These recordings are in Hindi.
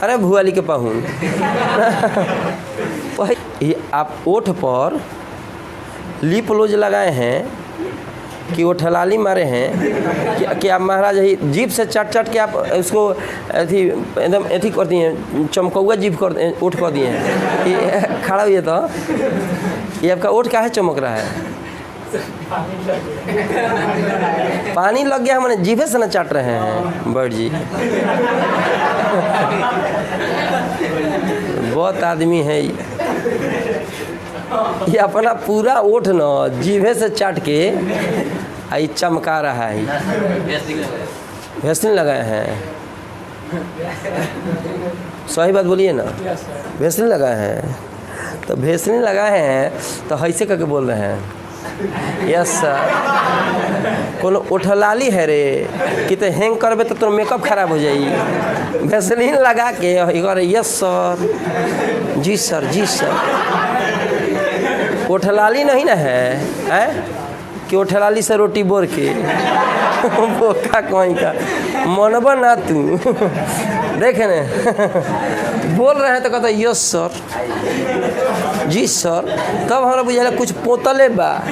अरे भुआली के पाहुन। आप ओठ पर लिप लोज लगाए हैं कि वो ठलाली मारे हैं कि आप महाराज ही जीभ से चट चट के आप उसको अथी एकदम अथी कर दिए, चमकौआ जीभ कर ओठ कर दिए हैं। ये खड़ा हुई तो ये आपका ओठ काहे चमक रहा है? पानी लग गया, मैंने जीभे से न चाट रहे हैं बड़ जी। बहुत आदमी है ये अपना पूरा ओठ न जीभे से चाट के आई चमका रहा है। वैसलीन लगाए हैं, सही बात बोलिए ना। वैसलीन लगाए हैं तो वैसलीन लगाए हैं तो ऐसे करके बोल रहे हैं यस सर। कोनो ओठलाली है रे कि तो हैंग करबे तो तुम मेकअप खराब हो जाई। वैसलीन लगा के यस सर, जी सर, जी सर। ओठलाली नहीं ना है कि ओठलाली से रोटी बोर के बोका कहीं का मनबा ना तू देखे न बोल रहे हैं तो कहता यस सर, जी सर। तब हमारा बुझाला कुछ पोतले बा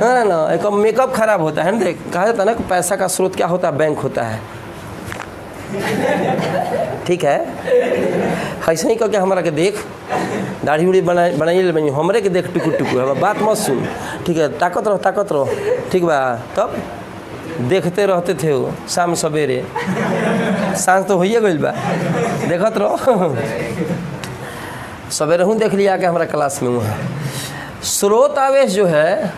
है ना। एक मेकअप खराब होता है ना। देख कहा जाता है ना कि पैसा का स्रोत क्या होता है? बैंक होता है। ठीक है, ऐसे ही करके हमारा के देख दाढ़ी उड़ी बनाइए बनी हमरे के देख टुकु टुकु है बात मत सुन। ठीक है, ताकत रहो ठीक बा। तब देखते रहते थे वो शाम सवेरे, सांझ तो होइए गइल बा, देखत रहो। सवेरे हूँ देख लिया कि हमारा क्लास में वहाँ स्रोत आवेश जो है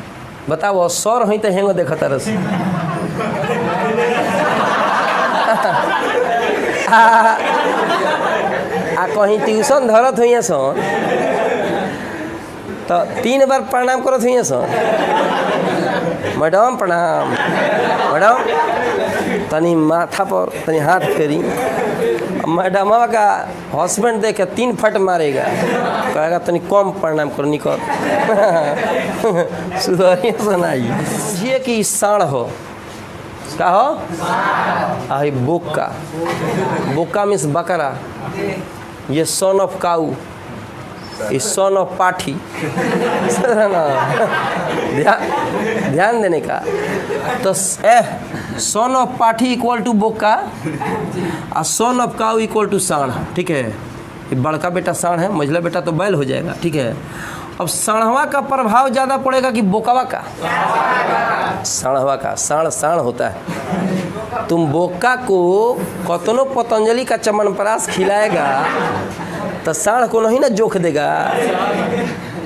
बताओ सर ही तो हेंगो देखता रस। आ कहीं ट्यूशन धरत हुई सन तो 3 बार प्रणाम करत हुई सन, मैडम प्रणाम, मैडम तनी माथा पर तनी हाथ फेरी। मैडम का हस्बैंड देख के 3 फट मारेगा, कहेगा तनी कम प्रणाम करो निकल। सुधरिए सुनाइए ये कि साढ़ हो का हो आई बोका, बोका मीन्स बकरा, ये सन ऑफ काऊ, ये सन ऑफ पाठी। ध्यान देने का तो सन ऑफ पाठी इक्वल टू बोका और son of cow equal to साढ़। ठीक है, ये बड़का बेटा साढ़ है, मझला बेटा तो बैल हो जाएगा। ठीक है, अब साढ़वा का प्रभाव ज़्यादा पड़ेगा कि बोकावा का? साढ़वा का। साढ़ साढ़ होता है। तुम बोका को कतनो पतंजलि का चमनप्राश खिलाएगा तो साढ़ को नहीं ना जोख देगा।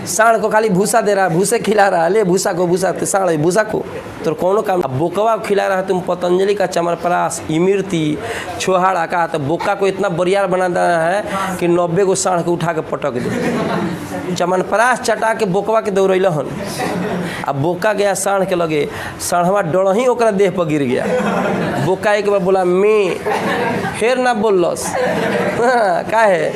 साढ़ को खाली भूसा दे रहा है, भूसे खिला रहा है, ले भूसा को, भूसा साढ़ भूसा को तो कोनो काम। अब बोकवा को खिला रहा है तुम पतंजलि का चमनप्राश, इमरती, छोहाड़ा का, तो बोका को इतना बरियार बना देना है कि 90 को साढ़ को उठा के पटक दे। चमनप्राश चटा के बोकवा के दौड़ल हन। अब बोका गया साढ़ के लगे, साढ़वा डरही ओकरा देह पर गिर गया। बोका एक बार बोला मैं, फिर ना बोलस का है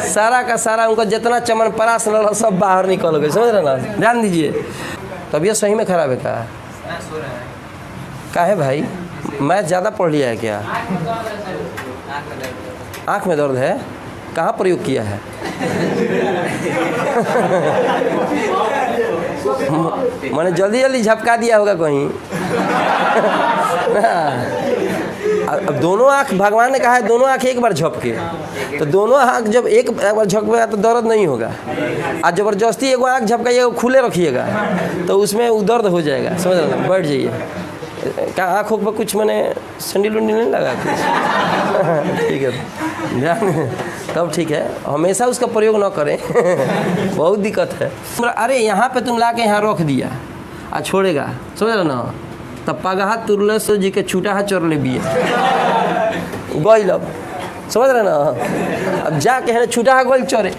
सारा का सारा उनका जितना चमनप्राश लड़ा सब बाहर निकल गए। समझ रहे ना? ध्यान दीजिए। तबीयत सही में खराब है का है भाई? मैं ज़्यादा पढ़ लिया है क्या? आँख में दर्द है? कहाँ प्रयोग किया है? मैंने जल्दी जल्दी झपका दिया होगा कहीं। अब दोनों आँख भगवान ने कहा है दोनों आँख एक बार झपके, तो दोनों आँख जब एक बार झपकेगा तो दर्द नहीं होगा। आज ज़बरदस्ती एक आँख झपकाइएगा खुले रखिएगा तो उसमें वो दर्द हो जाएगा। समझ रहे ना? बैठ जाइए। क्या आँखों पर कुछ मैंने सैंडल उंडल नहीं लगा? ठीक है, ध्यान तब ठीक है। हमेशा उसका प्रयोग ना करें। बहुत दिक्कत है। अरे यहाँ पे तुम ला के यहाँ रख दिया आ छोड़ेगा, समझ रहे ना? तब पगहा तुरलस जी के छूटा है चोर ले भी गोल। अब समझ रहे ना? अब जाके है छूटा है गोल चोरे।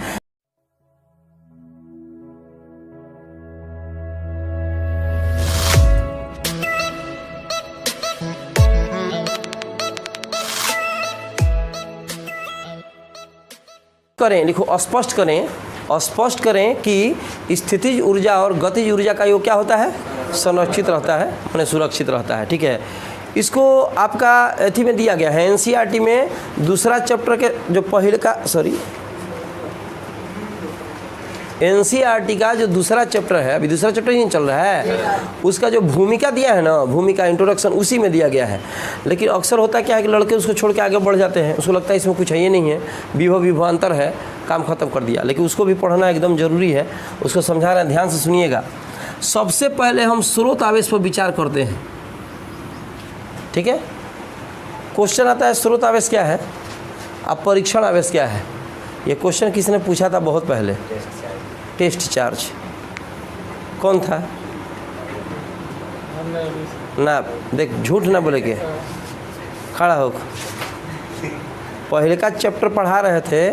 करें, लिखो स्पष्ट करें, स्पष्ट करें कि स्थितिज ऊर्जा और गतिज ऊर्जा का योग क्या होता है? संरक्षित रहता है, माने सुरक्षित रहता है। ठीक है, इसको आपका एथी में दिया गया है एनसीईआरटी में दूसरा चैप्टर के जो पहले का एनसीईआरटी का जो दूसरा चैप्टर है, अभी दूसरा चैप्टर ही नहीं चल रहा है, उसका जो भूमिका दिया है ना, भूमिका इंट्रोडक्शन, उसी में दिया गया है। लेकिन अक्सर होता क्या है कि लड़के उसको छोड़ के आगे बढ़ जाते हैं, उसको लगता है इसमें कुछ है ही नहीं है, विभवांतर है, काम खत्म कर दिया। लेकिन उसको भी पढ़ना एकदम ज़रूरी है, उसको समझा रहे हैं, ध्यान से सुनिएगा। सबसे पहले हम स्रोत आवेश पर विचार करते हैं, ठीक है। क्वेश्चन आता है स्रोत आवेश क्या है, अब परीक्षण आवेश क्या है। ये क्वेश्चन किसी ने पूछा था बहुत पहले, टेस्ट चार्ज कौन था ना, देख झूठ ना बोले के, खड़ा हो। पहले का चैप्टर पढ़ा रहे थे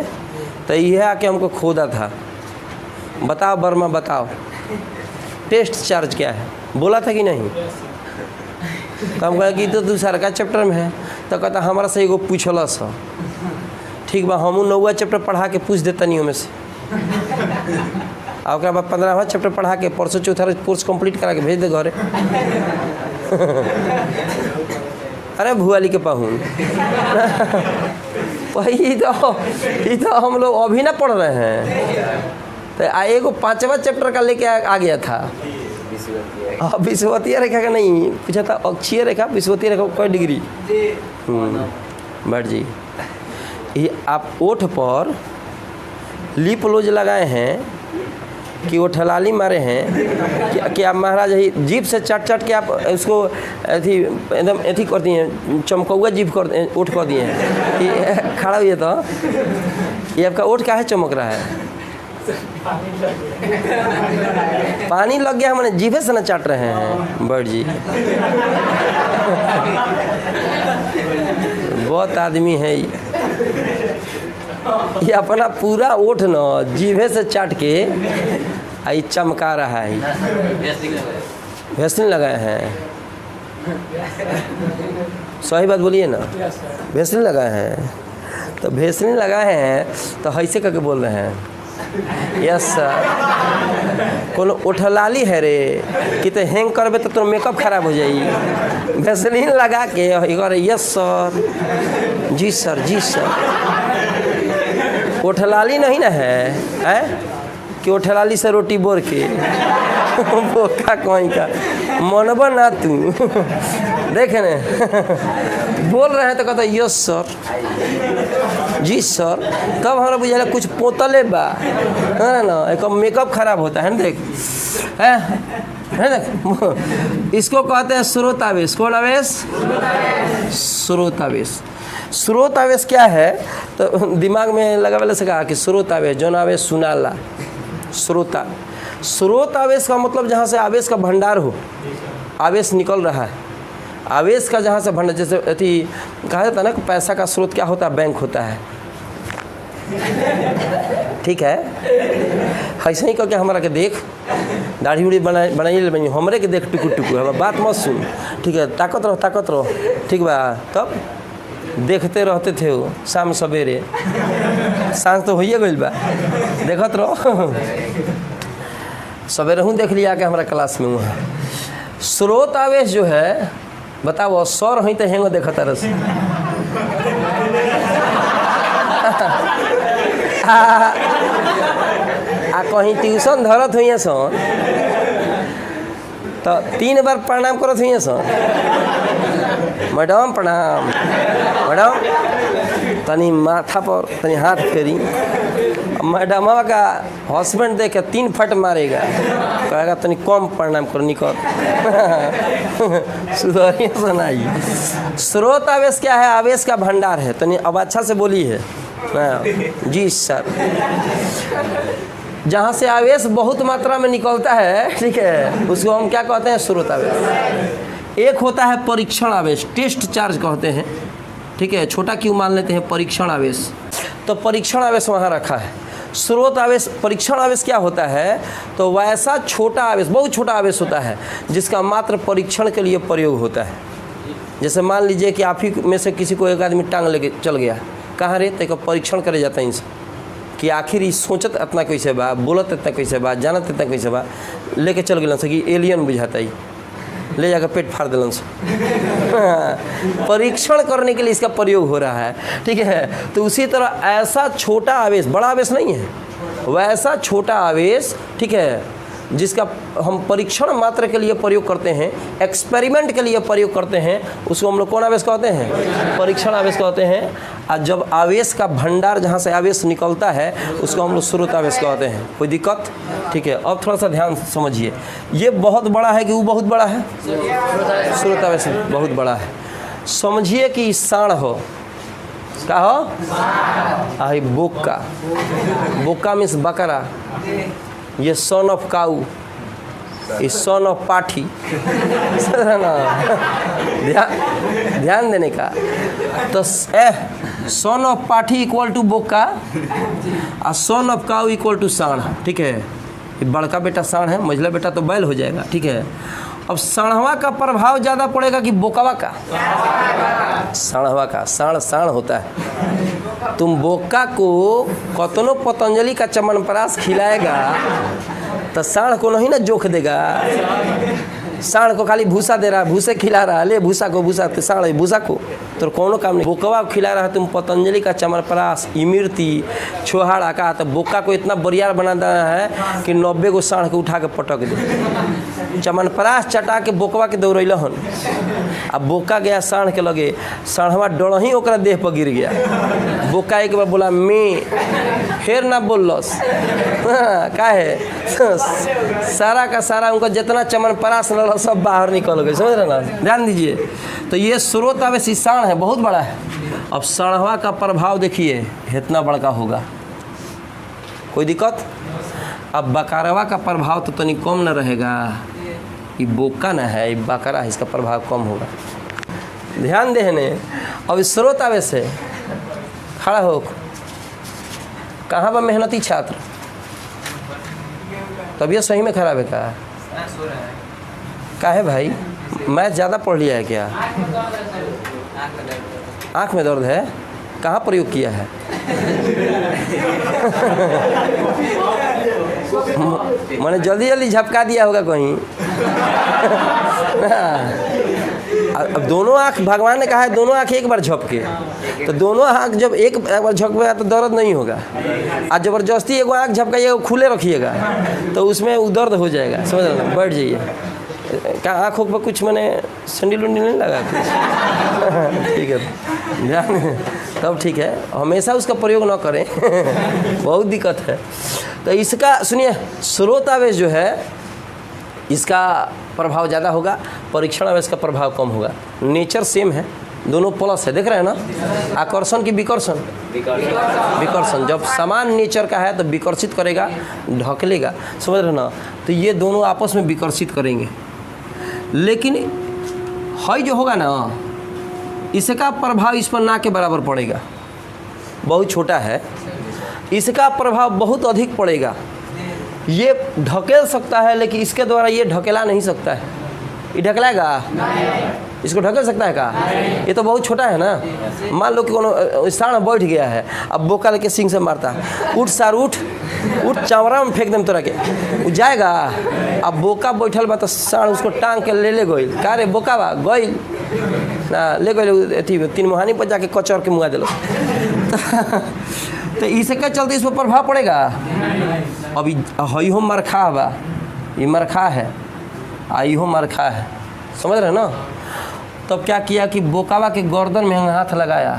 तो यह आके हमको खोदा था, बताओ वर्मा बताओ टेस्ट चार्ज क्या है, बोला था कि नहीं। तो हम कहे कि तो दूसरा का चैप्टर में है, तो कहता हमारा से एगो पूछल सा, ठीक बा हमू 9वां चैप्टर पढ़ा के पूछ देता नहीं में से, और बाद 15वां चैप्टर पढ़ा के परसों चौथा कोर्स कंप्लीट करा के भेज दे घरे। अरे भुआली के पाहुन वही तो हम लोग अभी ना पढ़ रहे हैं, तो एगो 5वां चैप्टर का लेके आ गया था। विषुवतीय रेखा का नहीं पूछा था, अक्षीय रेखा विषुवतीय रेखा कोई डिग्री बैठ जी। ये आप ओठ पर लिप लोज लगाए हैं कि वो ठलाली मारे हैं कि आप महाराज ही जीभ से चट चट के आप उसको अथी एकदम अथी कर दिए, चमकौआ जीभ कर ओठ कर दिए हैं। खड़ा हुई तो ये आपका ओठ काहे चमक रहा है, पानी लग गया, मैंने जीभे से न चाट रहे हैं बड़ जी। बहुत आदमी है ये अपना पूरा ओठ न जीभे से चाट के आई चमका रहा है। वैसलीन लगाए हैं, सही बात बोलिए ना, वैसलीन लगाए हैं। तो वैसलीन लगाए हैं तो ऐसे करके बोल रहे हैं यस सर। कोनो उठलाली है रे कि तो हैंग करबे तो तोर मेकअप खराब हो जाई, वैसलीन लगा के यस सर, जी सर जी सर। उठलाली नहीं ना है कि उठलाली से रोटी बोर के बोका कोई का मनबा ना तू देखे ने बोल रहे हैं तो कहता यस सर जी सर, तब हमारा बुझाला कुछ पोतले बा है ना, एक मेकअप खराब होता है ना। देख है ना, इसको कहते हैं स्रोत आवेश। कौन आवेश? स्रोत आवेश। स्रोत आवेश क्या है तो दिमाग में लगावे से कहा कि स्रोत आवेश जौन आवेश सुनाला, स्रोता। स्रोत आवेश का मतलब जहाँ से आवेश का भंडार हो, आवेश निकल रहा है, आवेश का जहाँ से भंडार, जैसे अथी कहा जाता है ना कि पैसा का स्रोत क्या होता है, बैंक होता है, ठीक है। ऐसे ही करके हमारा के देख दाढ़ी उड़ी बनाइए बनी हमरे के देख टुकु टुकु, हमारा बात मत सुन, ठीक है। ताकत रहो ठीक बा। तब देखते रहते थे वो शाम सवेरे, सांझ तो होइए गइल बा, देखत रहो। सवेरे हूँ देख लिया कि हमारा क्लास में वहाँ स्रोत आवेश जो है, बताओ सर हुई तो हेंगो देखता रस आ कहीं ट्यूशन धरत हुई सन तो 3 बार प्रणाम करत हुई सन, मैडम प्रणाम, मैडम तनी माथा पर तनी हाथ फेरी, मैडम का हस्बैंड देख के 3 फट मारेगा, कहेगा तनी कम प्रणाम करो निकल सुधरिए सुनाई। स्रोत आवेश क्या है? आवेश का भंडार है। तनी अब अच्छा से बोली है जी सर। जहाँ से आवेश बहुत मात्रा में निकलता है, ठीक है, उसको हम क्या कहते हैं? स्रोत आवेश। एक होता है परीक्षण आवेश, टेस्ट चार्ज कहते हैं, ठीक है, छोटा क्यों मान लेते हैं, परीक्षण आवेश। तो परीक्षण आवेश वहाँ रखा है। स्रोत आवेश, परीक्षण आवेश क्या होता है तो वैसा छोटा आवेश, बहुत छोटा आवेश होता है जिसका मात्र परीक्षण के लिए प्रयोग होता है। जैसे मान लीजिए कि आप ही में से किसी को एक आदमी टांग लेके चल गया, कहाँ रे, तो परीक्षण करे जाता है इनसे कि आखिर ये सोचत इतना कैसे बा, बोलत इतना कैसे बा, जानत इतना कैसे बा, लेके चल गया कि एलियन बुझाता ही ले जाकर पेट फाड़ दिलन से। परीक्षण करने के लिए इसका प्रयोग हो रहा है, ठीक है। तो उसी तरह ऐसा छोटा आवेश, बड़ा आवेश नहीं है, वैसा छोटा आवेश, ठीक है, जिसका हम परीक्षण मात्र के लिए प्रयोग करते हैं, एक्सपेरिमेंट के लिए प्रयोग करते हैं, उसको हम लोग कौन आवेश कहते हैं? परीक्षण आवेश कहते हैं। और जब आवेश का भंडार जहाँ से आवेश निकलता है उसको हम लोग स्रोत आवेश कहते हैं। कोई दिक्कत? ठीक है। अब थोड़ा सा ध्यान समझिए, ये बहुत बड़ा है कि वो बहुत बड़ा है? स्रोत आवेश बहुत बड़ा है। समझिए कि साण हो, क्या हो? आई बोका, बोका मीन्स बकरा, ये सन ऑफ काऊ, इस सन ऑफ पाठी। ध्यान देने का। तो सन ऑफ पाठी इक्वल टू बोका और son of cow equal to साण, ठीक है। ये बड़का बेटा साण है, मझला बेटा तो बैल हो जाएगा, ठीक है। अब साणवा का प्रभाव ज़्यादा पड़ेगा कि बोकावा का? साणवा का। साण साण होता है। तुम बोका को कतनो पतंजलि का च्यवनप्राश खिलाएगा तो साण को नहीं ना जोख देगा। साण को खाली भूसा दे रहा है, भूसे खिला रहा है, ले भूसा को, भूसा तो साण है भूसा को, तो कोनो काम नहीं। बोकवा खिला रहा है तुम पतंजलि का च्यवनप्राश, इमरती, छोहाड़ा का, तो बोका को इतना बरियार बना देना है कि 90 को साण के उठा के पटक दे। च्यवनप्राश चटा के बोकवा के दौड़ैल हन, अब बोका गया साढ़ के लगे, साढ़वा डरही ओकरा देह पर गिर गया। बोका एक बार बोला मैं, फिर ना बोलस। का है सारा का सारा उनका जितना च्यवनप्राश न सब बाहर निकल गए, समझ रहे ना? ध्यान दीजिए। तो ये स्रोत आवेश साण है, बहुत बड़ा है। अब साढ़वा का प्रभाव देखिए इतना बड़का होगा, कोई दिक्कत? अब बकारवा का प्रभाव तो तनी कम न रहेगा, ये बोका न है, ये बकरा है, इसका प्रभाव कम होगा। ध्यान देने। अब स्रोत आवेश है, खड़ा हो, कहाँ पर मेहनती छात्र? तबीयत सही में खराब है का है भाई? मैथ ज़्यादा पढ़ लिया है क्या? आँख में दर्द है, कहाँ प्रयोग किया है? मैंने जल्दी जल्दी झपका दिया होगा कहीं। अब दोनों आँख, भगवान ने कहा है दोनों आँख एक बार झपके, तो दोनों आँख जब एक बार झपकेगा तो दर्द नहीं होगा। आज ज़बरदस्ती एक आँख झपकाइएगा, खुले रखिएगा तो उसमें वो दर्द हो जाएगा, समझ रहे ना? बैठ जाइए। क्या आँखों पर कुछ मैंने सैंडल उंडल नहीं लगा कुछ? ठीक है, ध्यान, तब ठीक है। हमेशा उसका प्रयोग ना करें। बहुत दिक्कत है। तो इसका सुनिए, स्रोत आवेश जो है इसका प्रभाव ज़्यादा होगा, परीक्षण आवेश का प्रभाव कम होगा। नेचर सेम है, दोनों प्लस है, देख रहे हैं ना? आकर्षण की विकर्षण? विकर्षण। जब समान नेचर का है तो विकर्षित करेगा, ढकेलेगा, समझ रहे ना? तो ये दोनों आपस में विकर्षित करेंगे। लेकिन हई जो होगा ना, इसका प्रभाव इस पर ना के बराबर पड़ेगा, बहुत छोटा है। इसका प्रभाव बहुत अधिक पड़ेगा। ये ढकेल सकता है लेकिन इसके द्वारा ये ढकेला नहीं सकता है। ये ढकेलाएगा? इसको ढकेल सकता है का? ये तो बहुत छोटा है ना। मान लो कि कोनो साढ़ बैठ गया है, अब बोका लेके सिंह से मारता है, उठ सार उठ, उठ चावरा में फेंक देम तोरा के, वो जाएगा। अब बोका बैठल बा तो साढ़ उसको टांग के ले गइल, का रे बोका बा गइल ना, ले गइल अथी तीन मुहानी पर जाके कचर के मुआ दिल। तो इसके चलते इस पर प्रभाव पड़ेगा। अभी हई हो मरखा बा, ये मरखा है, आई हो मरखा है, समझ रहे ना? तब क्या किया कि बोकावा के गर्दन में हाथ लगाया,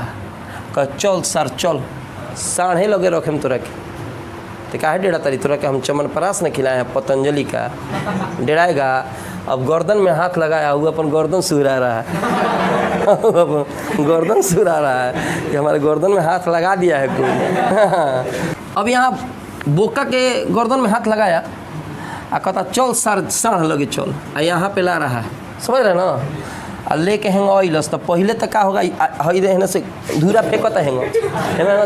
कह चल सर चल, साढ़े लगे रखे हम तोरा के। तो काहे डेढ़ा तारी तोरा के हम च्यवनप्राश न खिलाए हैं पतंजलि का, डेढ़ाएगा? अब गर्दन में हाथ लगाया, वो अपन गर्दन सुहरा रहा है। गर्दन सुहरा रहा है कि हमारे गर्दन में हाथ लगा दिया है कोई। अब यहाँ बोका के गर्दन में हाथ लगाया आ कहता चल सर साढ़ लगे चल, आ यहाँ पे ला रहा है, समझ रहे ना? आ लेके हेंग अइलस तो पहले तो का होगा, हई देने से धूरा फेंकता हेंग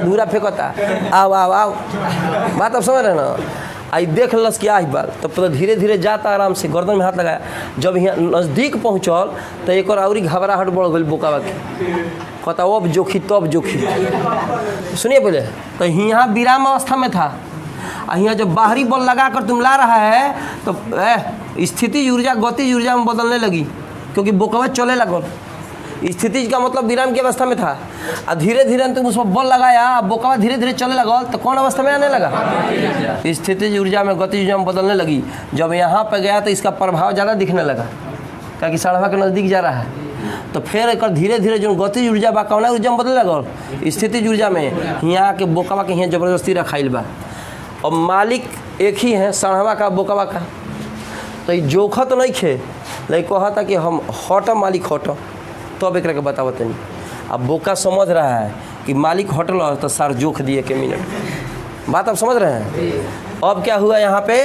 धूरा फेंकता, आओ आओ आओ, बात अब समझ रहे ना? आई देख लस कि आई बाल, तब तो धीरे धीरे जाता आराम से, गर्दन में हाथ लगाया। जब यहाँ नज़दीक पहुँचल तो एक और आवरी घबराहट बढ़ गई बोकावा के, कहता अब जोखी तब जोखी। सुनिए पहले, तो यहाँ विराम अवस्था में था, यहाँ जब बाहरी बल लगाकर तुम ला रहा है तो स्थिति ऊर्जा गतिज ऊर्जा में बदलने लगी, क्योंकि बोकवा चले लगल। स्थिति का मतलब विराम की अवस्था में था, और धीरे धीरे तुम उसमें बल लगाया, बोकवा धीरे धीरे चले लगल, तो कौन अवस्था में आने लगा? स्थिति ऊर्जा में गतिज ऊर्जा में बदलने लगी। जब यहाँ पर गया तो इसका प्रभाव ज़्यादा दिखने लगा, क्योंकि सड़वा के नज़दीक जा रहा है। तो फिर एक धीरे धीरे जो गतिज ऊर्जा बा कौन ऊर्जा में बदले लगल? स्थिति ऊर्जा में। यहाँ के बोकवा के यहाँ जबरदस्ती रखाइल बा, और मालिक एक ही है, सड़वा का बोकवा का। तो ये जोखत नहीं खे, लेकिन कहा था कि हम हट मालिक हट, तो अब एक बताओ तनी। अब बोका समझ रहा है कि मालिक हटल तो सर जोख दिए के मिनट, बात आप समझ रहे हैं। अब क्या हुआ यहाँ पे,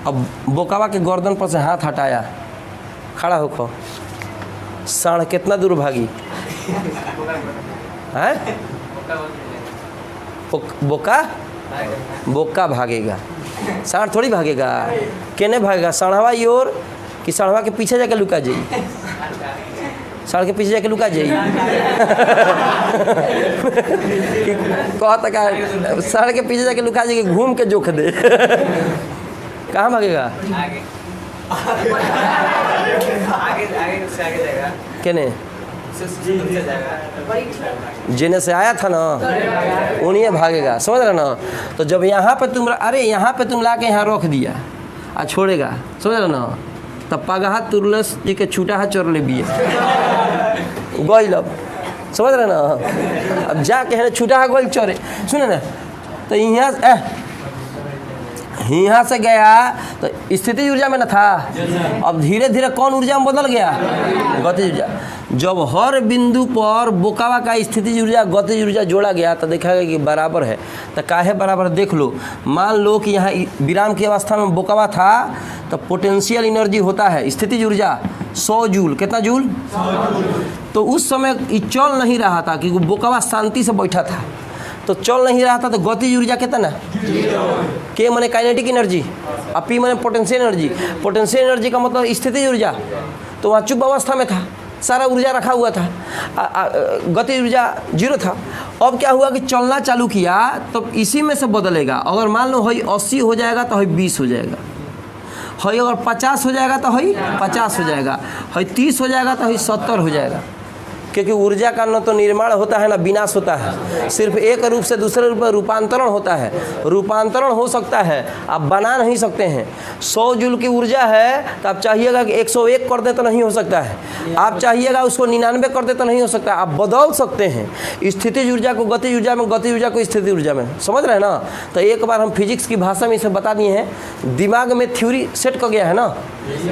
अब बोकावा के गर्दन पर से हाथ हटाया, खड़ा होकर साढ़ कितना दूर भागी है? बोका भागेगा, साढ़ थोड़ी भागेगा। केने भागेगा? साढ़वा की ओर कि साढ़वा के पीछे जाके लुका जाई? साढ़ के पीछे जाके लुका जाई। कहता का साढ़ के पीछे जाके लुका जाएगी, घूम के जोख दे। कहाँ भागेगा? केने जेने से आया था ना उन्हीं भागेगा, समझ रहे ना। तो जब यहाँ पे तुम यहाँ पे तुम ला के यहाँ रख दिया आ छोड़ेगा, समझ रहे ना, तब पगहा तुरलस जी के छूटा है चोर ले बिये गोल, अब समझ रहे ना। अब जाके है छूटा है गोल चोरे, सुने ना। तो यहाँ से गया तो स्थिति ऊर्जा में न था, अब धीरे धीरे कौन ऊर्जा में बदल गया? गतिज ऊर्जा। जब हर बिंदु पर बोकावा का स्थिति ऊर्जा गतिज ऊर्जा जोड़ा गया तो देखा गया कि बराबर है। तो काहे बराबर? देख लो, मान लो कि यहाँ विराम की अवस्था में बोकावा था तो पोटेंशियल एनर्जी होता है स्थिति ऊर्जा 100 जूल। कितना जूल? तो उस समय चल नहीं रहा था क्योंकि बोकावा शांति से बैठा था, तो चल नहीं रहा था। तो गतिज ऊर्जा कितना? के माने काइनेटिक एनर्जी, और पी माने पोटेंशियल एनर्जी। पोटेंशियल एनर्जी का मतलब स्थिति ऊर्जा, तो वहाँ चुप अवस्था में था, सारा ऊर्जा रखा हुआ था, गतिज ऊर्जा 0 था। अब क्या हुआ कि चलना चालू किया तो इसी में से बदलेगा। अगर मान लो हई 80 हो जाएगा तो हई 20 हो जाएगा, हई अगर 50 हो जाएगा तो हई 50 हो जाएगा, हई 30 हो जाएगा तो हई 70 हो जाएगा। क्योंकि ऊर्जा का न तो निर्माण होता है ना विनाश होता है, सिर्फ एक रूप से दूसरे रूप में रूपांतरण होता है। रूपांतरण हो सकता है, आप बना नहीं सकते हैं। 100 जूल की ऊर्जा है तो आप चाहिएगा कि 101 कर दे तो नहीं हो सकता है, आप चाहिएगा उसको 99 कर दे तो नहीं हो सकता। आप बदल सकते हैं स्थिति ऊर्जा को गतिज ऊर्जा में, गतिज ऊर्जा को स्थिति ऊर्जा में, समझ रहे हैं ना। तो एक बार हम फिजिक्स की भाषा में इसे बता दिए हैं, दिमाग में थ्योरी सेट कर गया है ना,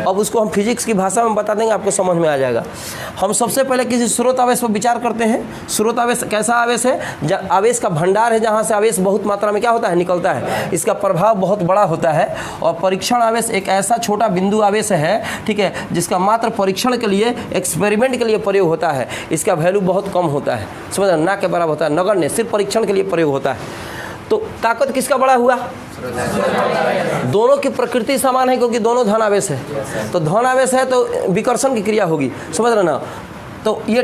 अब उसको हम फिजिक्स की भाषा में बता देंगे, आपको समझ में आ जाएगा। हम सबसे पहले किसी स्रोत आवेश पर विचार करते हैं। स्रोत आवेश कैसा आवेश है? आवेश का भंडार है, जहाँ से आवेश बहुत मात्रा में क्या होता है? निकलता है। इसका प्रभाव बहुत बड़ा होता है। और परीक्षण आवेश एक ऐसा छोटा बिंदु आवेश है, ठीक है, जिसका मात्र परीक्षण के लिए, एक्सपेरिमेंट के लिए प्रयोग होता है। इसका वैल्यू बहुत कम होता है, समझ ना के बराबर होता है, नगण्य, सिर्फ परीक्षण के लिए प्रयोग होता है। तो ताकत किसका बड़ा हुआ? दोनों की प्रकृति समान है, क्योंकि दोनों धन आवेश है। तो धन आवेश है तो विकर्षण की क्रिया होगी, समझ रहे ना। तो ये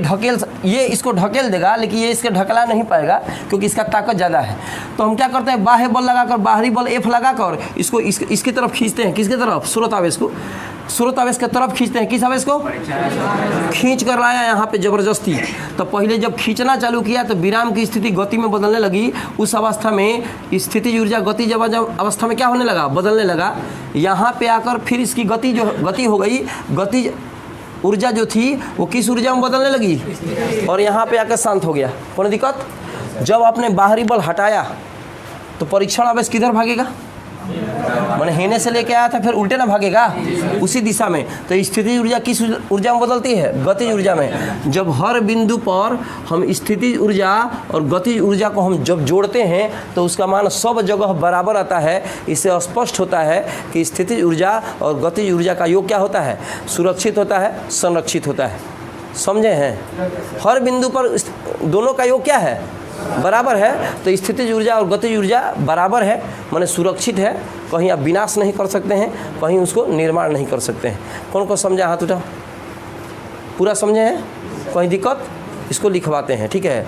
इसको ढकेल देगा, लेकिन ये इसके ढकला नहीं पाएगा क्योंकि इसका ताकत ज़्यादा है। तो हम क्या करते हैं? बाह्य बल लगाकर, बाहरी बल F लगाकर इसको इसकी तरफ खींचते हैं। किसकी तरफ? स्रोत आवेश को, स्रोत आवेश की तरफ खींचते हैं। किस आवेश को? खींच कर लाया यहाँ पे जबरदस्ती। तो पहले जब खींचना चालू किया तो विराम की स्थिति गति में बदलने लगी। उस अवस्था में स्थिति ऊर्जा गति जब अवस्था में क्या होने लगा? बदलने लगा। यहाँ पे आकर फिर इसकी गति हो गई। गति ऊर्जा जो थी वो किस ऊर्जा में बदलने लगी? और यहाँ पे आकर शांत हो गया। कोई दिक्कत? जब आपने बाहरी बल हटाया तो परीक्षण आवेश किधर भागेगा? मैंने हेने से लेके आया था, फिर उल्टे ना भागेगा, उसी दिशा में। तो स्थिति ऊर्जा किस ऊर्जा में बदलती है? गतिज ऊर्जा में। जब हर बिंदु पर हम स्थिति ऊर्जा और गतिज ऊर्जा को हम जब जोड़ते हैं तो उसका मान सब जगह बराबर आता है। इससे स्पष्ट होता है कि स्थिति ऊर्जा और गतिज ऊर्जा का योग क्या होता है? सुरक्षित होता है, संरक्षित होता है। समझे हैं? हर बिंदु पर दोनों का योग क्या है? बराबर है। तो स्थितिज ऊर्जा और गतिज ऊर्जा बराबर है, माने सुरक्षित है। कहीं आप विनाश नहीं कर सकते हैं, कहीं उसको निर्माण नहीं कर सकते हैं। कौन को समझा? हाथ उठाओ। पूरा समझे हैं? कोई दिक्कत? इसको लिखवाते हैं, ठीक है।